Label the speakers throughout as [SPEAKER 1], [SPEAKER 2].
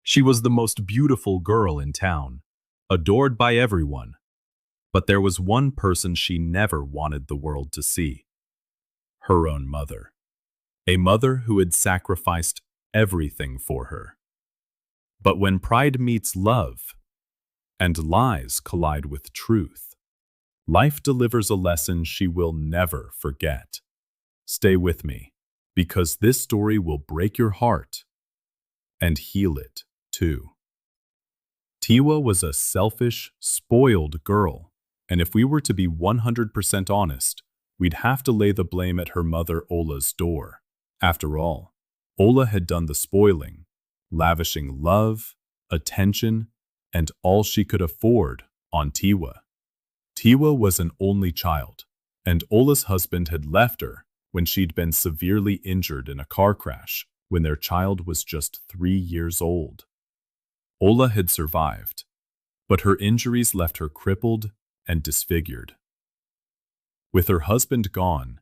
[SPEAKER 1] She was the most beautiful girl in town, adored by everyone. But there was one person she never wanted the world to see: her own mother. A mother who had sacrificed everything for her. But when pride meets love, and lies collide with truth, life delivers a lesson she will never forget. Stay with me, because this story will break your heart and heal it too. Tiwa was a selfish, spoiled girl, and if we were to be 100% honest, we'd have to lay the blame at her mother Ola's door. After all, Ola had done the spoiling, lavishing love, attention, and all she could afford on Tiwa. Tiwa was an only child, and Ola's husband had left her when she'd been severely injured in a car crash when their child was just 3 years old. Ola had survived, but her injuries left her crippled and disfigured. With her husband gone,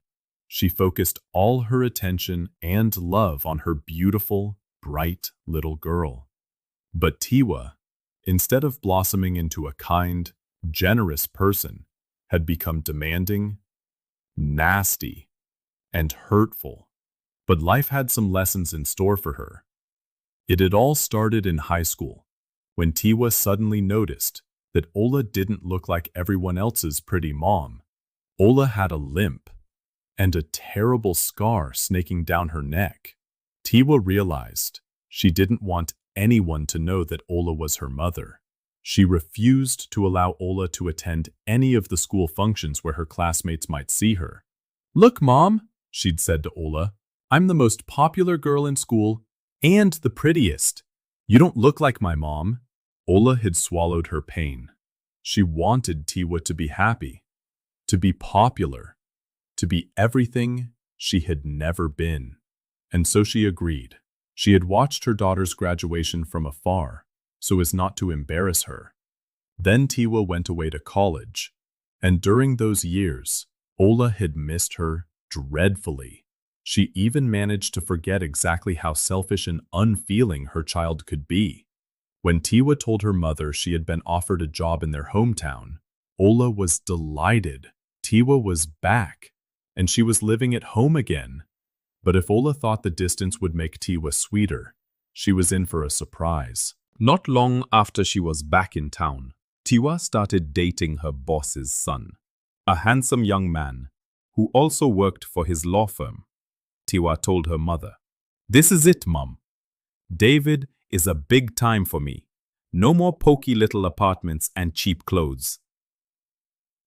[SPEAKER 1] she focused all her attention and love on her beautiful, bright little girl. But Tiwa, instead of blossoming into a kind, generous person, had become demanding, nasty, and hurtful. But life had some lessons in store for her. It had all started in high school, when Tiwa suddenly noticed that Ola didn't look like everyone else's pretty mom. Ola had a limp and a terrible scar snaking down her neck. Tiwa realized she didn't want anyone to know that Ola was her mother. She refused to allow Ola to attend any of the school functions where her classmates might see her. "Look, Mom," she'd said to Ola, "I'm the most popular girl in school and the prettiest. You don't look like my mom." Ola had swallowed her pain. She wanted Tiwa to be happy, to be popular, to be everything she had never been. And so she agreed. She had watched her daughter's graduation from afar, so as not to embarrass her. Then Tiwa went away to college, and during those years, Ola had missed her dreadfully. She even managed to forget exactly how selfish and unfeeling her child could be. When Tiwa told her mother she had been offered a job in their hometown, Ola was delighted. Tiwa was back, and she was living at home again. But if Ola thought the distance would make Tiwa sweeter, she was in for a surprise. Not long after she was back in town, Tiwa started dating her boss's son, a handsome young man who also worked for his law firm. Tiwa told her mother, "This is it, Mom. David is a big time for me. No more pokey little apartments and cheap clothes."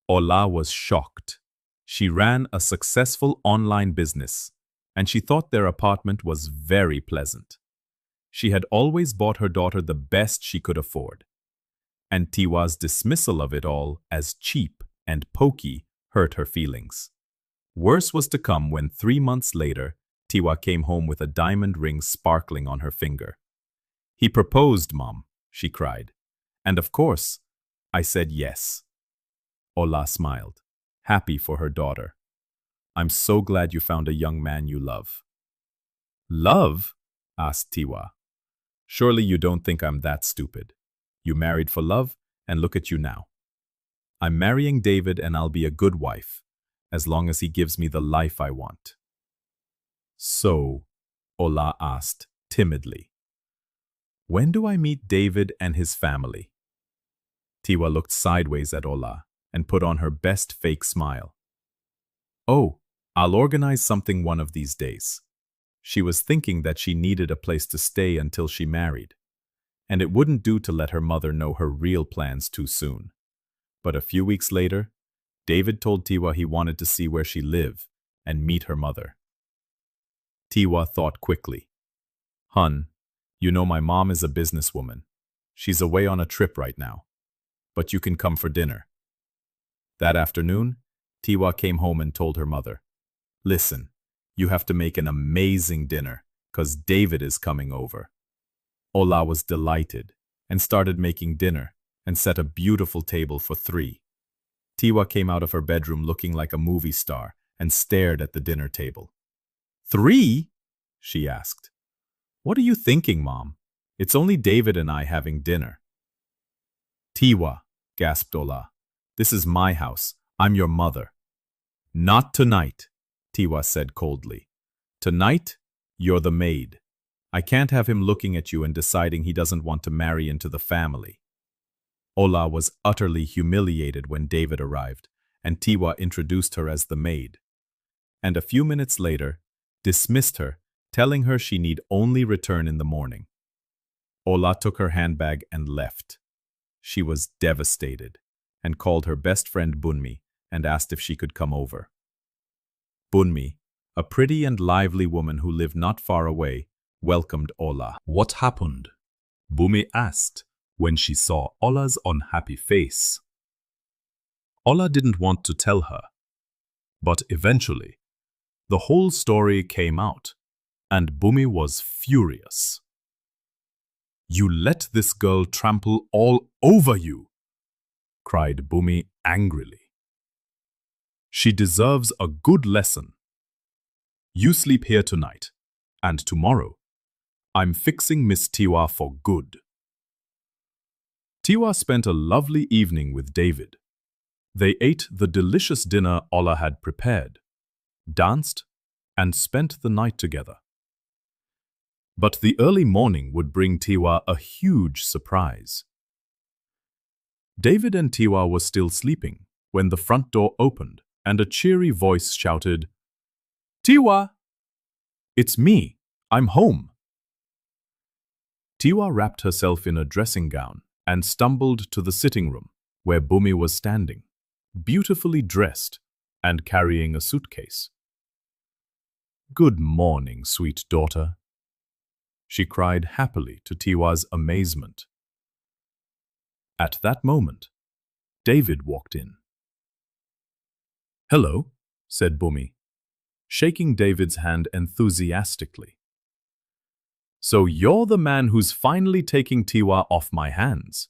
[SPEAKER 1] Ola was shocked. She ran a successful online business, and she thought their apartment was very pleasant. She had always bought her daughter the best she could afford, and Tiwa's dismissal of it all as cheap and pokey hurt her feelings. Worse was to come when 3 months later, Tiwa came home with a diamond ring sparkling on her finger. "He proposed, Mom," she cried. "And of course, I said yes." Ola smiled, happy for her daughter. "I'm so glad you found a young man you love." "Love?" asked Tiwa. "Surely you don't think I'm that stupid. You married for love, and look at you now. I'm marrying David and I'll be a good wife, as long as he gives me the life I want." "So," Ola asked timidly, "when do I meet David and his family?" Tiwa looked sideways at Ola and put on her best fake smile. "Oh, I'll organize something one of these days." She was thinking that she needed a place to stay until she married, and it wouldn't do to let her mother know her real plans too soon. But a few weeks later, David told Tiwa he wanted to see where she lived and meet her mother. Tiwa thought quickly. "Hun, you know my mom is a businesswoman. She's away on a trip right now, but you can come for dinner." That afternoon, Tiwa came home and told her mother, "Listen, you have to make an amazing dinner, 'cause David is coming over." Ola was delighted and started making dinner and set a beautiful table for 3. Tiwa came out of her bedroom looking like a movie star and stared at the dinner table. "3?" she asked. "What are you thinking, Mom? It's only David and I having dinner. Tiwa, gasped Ola. This is my house. I'm your mother. Not tonight, Tiwa said coldly. Tonight, you're the maid. I can't have him looking at you and deciding he doesn't want to marry into the family. Ola was utterly humiliated when David arrived, and Tiwa introduced her as the maid. And a few minutes later, dismissed her, telling her she need only return in the morning. Ola took her handbag and left. She was devastated, and called her best friend Bunmi and asked if she could come over. Bunmi, a pretty and lively woman who lived not far away, welcomed Ola. What happened? Bunmi asked when she saw Ola's unhappy face. Ola didn't want to tell her, but eventually, the whole story came out, and Bunmi was furious. You let this girl trample all over you, cried Bunmi angrily. She deserves a good lesson. You sleep here tonight, and tomorrow, I'm fixing Miss Tiwa for good. Tiwa spent a lovely evening with David. They ate the delicious dinner Ola had prepared, danced, and spent the night together. But the early morning would bring Tiwa a huge surprise. David and Tiwa were still sleeping when the front door opened and a cheery voice shouted, Tiwa! It's me! I'm home! Tiwa wrapped herself in a dressing gown and stumbled to the sitting room where Bunmi was standing, beautifully dressed and carrying a suitcase. Good morning, sweet daughter, she cried happily to Tiwa's amazement. At that moment, David walked in. Hello, said Bunmi, shaking David's hand enthusiastically. So you're the man who's finally taking Tiwa off my hands.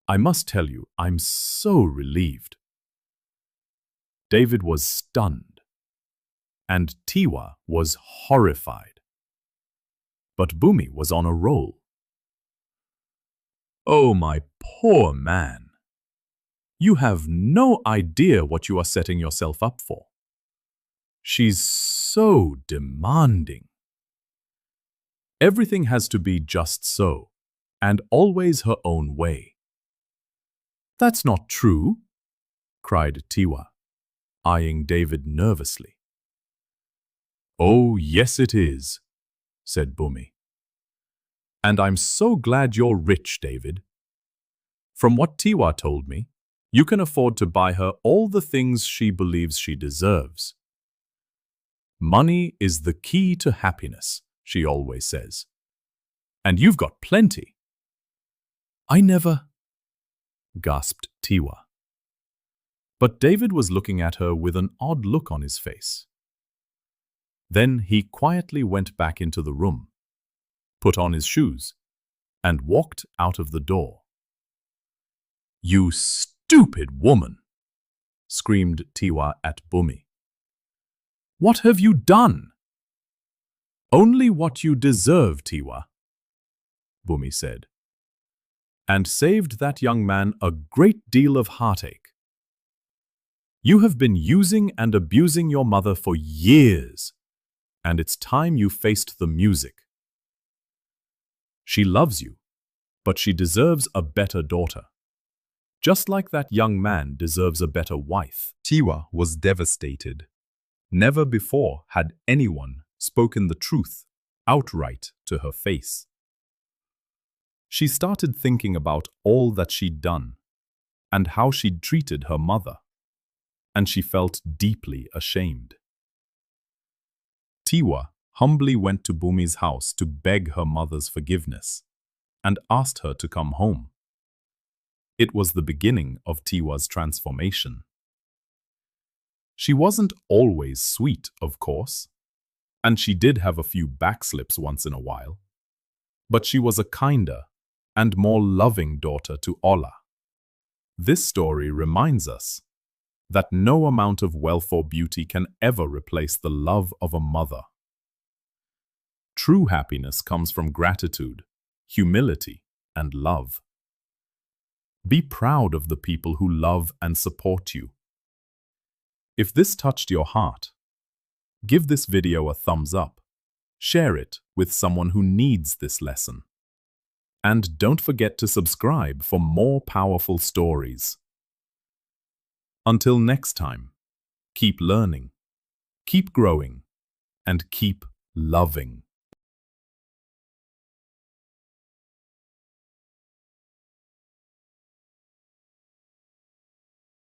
[SPEAKER 1] I must tell you, I'm so relieved. David was stunned, and Tiwa was horrified. But Bunmi was on a roll. Oh, my poor man. You have no idea what you are setting yourself up for. She's so demanding. Everything has to be just so, and always her own way. That's not true, cried Tiwa, eyeing David nervously. Oh, yes it is, said Bunmi. And I'm so glad you're rich, David. From what Tiwa told me, you can afford to buy her all the things she believes she deserves. Money is the key to happiness, she always says. And you've got plenty. I never, gasped Tiwa. But David was looking at her with an odd look on his face. Then he quietly went back into the room, put on his shoes, and walked out of the door. You stupid woman, screamed Tiwa at Bunmi. What have you done? Only what you deserve, Tiwa, Bunmi said, and saved that young man a great deal of heartache. You have been using and abusing your mother for years, and it's time you faced the music. She loves you, but she deserves a better daughter. Just like that young man deserves a better wife. Tiwa was devastated. Never before had anyone spoken the truth outright to her face. She started thinking about all that she'd done and how she'd treated her mother, and she felt deeply ashamed. Tiwa humbly went to Bunmi's house to beg her mother's forgiveness and asked her to come home. It was the beginning of Tiwa's transformation. She wasn't always sweet, of course, and she did have a few backslips once in a while, but she was a kinder and more loving daughter to Ola. This story reminds us that no amount of wealth or beauty can ever replace the love of a mother. True happiness comes from gratitude humility, and love. Be proud of the people who love and support you. If this touched your heart, give this video a thumbs up. Share it with someone who needs this lesson. And don't forget to subscribe for more powerful stories. Until next time, keep learning, keep growing, and keep loving.